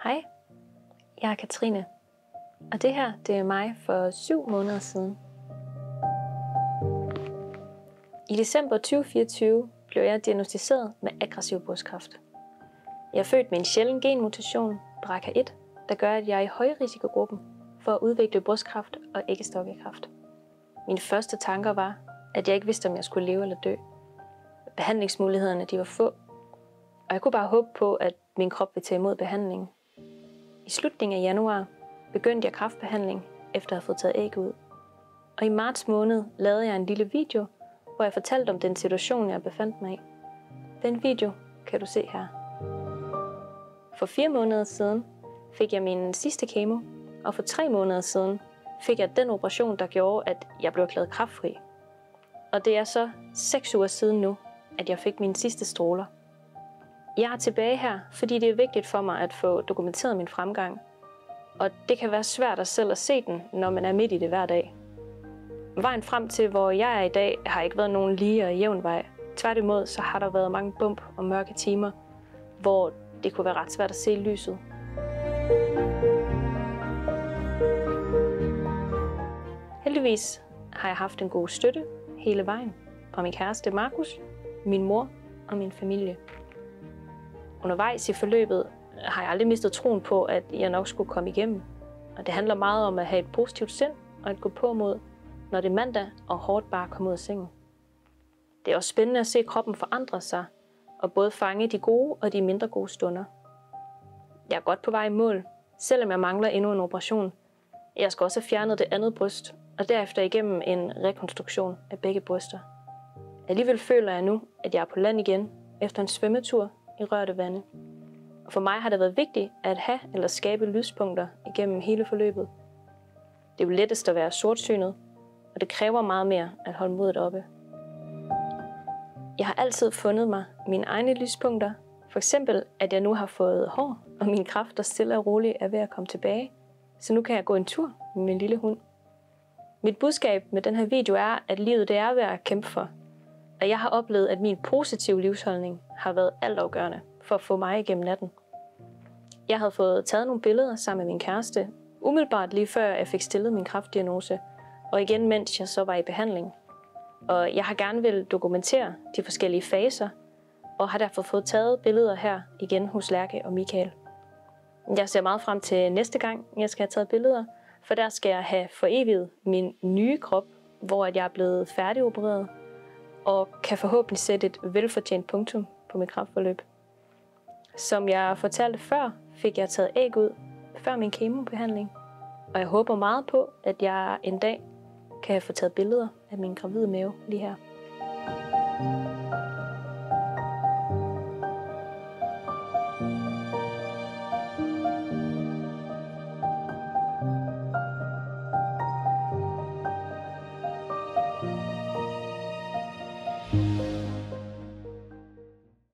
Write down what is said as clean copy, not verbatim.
Hej, jeg er Katrine, og det her det er mig for 7 måneder siden. I december 2024 blev jeg diagnosticeret med aggressiv brystkræft. Jeg er født med en sjælden genmutation, BRCA1, der gør, at jeg er i højrisikogruppen for at udvikle brystkræft og æggestokkekræft. Mine første tanker var, at jeg ikke vidste, om jeg skulle leve eller dø. Behandlingsmulighederne de var få, og jeg kunne bare håbe på, at min krop ville tage imod behandlingen. I slutningen af januar begyndte jeg kræftbehandling, efter at have fået taget æg ud. Og i marts måned lavede jeg en lille video, hvor jeg fortalte om den situation, jeg befandt mig i. Den video kan du se her. For 4 måneder siden fik jeg min sidste kemo, og for 3 måneder siden fik jeg den operation, der gjorde, at jeg blev erklæret kræftfri. Og det er så 6 uger siden nu, at jeg fik mine sidste stråler. Jeg er tilbage her, fordi det er vigtigt for mig at få dokumenteret min fremgang. Og det kan være svært at selv at se den, når man er midt i det hver dag. Vejen frem til, hvor jeg er i dag, har ikke været nogen lige og jævn vej. Tværtimod så har der været mange bump og mørke timer, hvor det kunne være ret svært at se lyset. Heldigvis har jeg haft en god støtte hele vejen fra min kæreste Markus, min mor og min familie. Undervejs i forløbet har jeg aldrig mistet troen på, at jeg nok skulle komme igennem. Og det handler meget om at have et positivt sind og at gå på mod, når det er mandag og hårdt bare komme ud af sengen. Det er også spændende at se kroppen forandre sig og både fange de gode og de mindre gode stunder. Jeg er godt på vej i mål, selvom jeg mangler endnu en operation. Jeg skal også have fjernet det andet bryst og derefter igennem en rekonstruktion af begge bryster. Alligevel føler jeg nu, at jeg er på land igen efter en svømmetur i rørte vande. Og for mig har det været vigtigt at have eller skabe lyspunkter igennem hele forløbet. Det er jo lettest at være sortsynet, og det kræver meget mere at holde modet oppe. Jeg har altid fundet mig mine egne lyspunkter. For eksempel, at jeg nu har fået hår, og mine kræfter stille og roligt er ved at komme tilbage. Så nu kan jeg gå en tur med min lille hund. Mit budskab med den her video er, at livet det er værd at kæmpe for. Og jeg har oplevet, at min positive livsholdning har været altafgørende for at få mig igennem natten. Jeg havde fået taget nogle billeder sammen med min kæreste, umiddelbart lige før jeg fik stillet min kræftdiagnose, og igen mens jeg så var i behandling. Og jeg har gerne vil dokumentere de forskellige faser, og har derfor fået taget billeder her igen hos Lærke og Michael. Jeg ser meget frem til næste gang, jeg skal have taget billeder, for der skal jeg have foreviget min nye krop, hvor jeg er blevet færdigopereret, og kan forhåbentlig sætte et velfortjent punktum på mit kræftforløb. Som jeg fortalte før, fik jeg taget æg ud før min kemobehandling, og jeg håber meget på, at jeg en dag kan få taget billeder af min gravide mave lige her.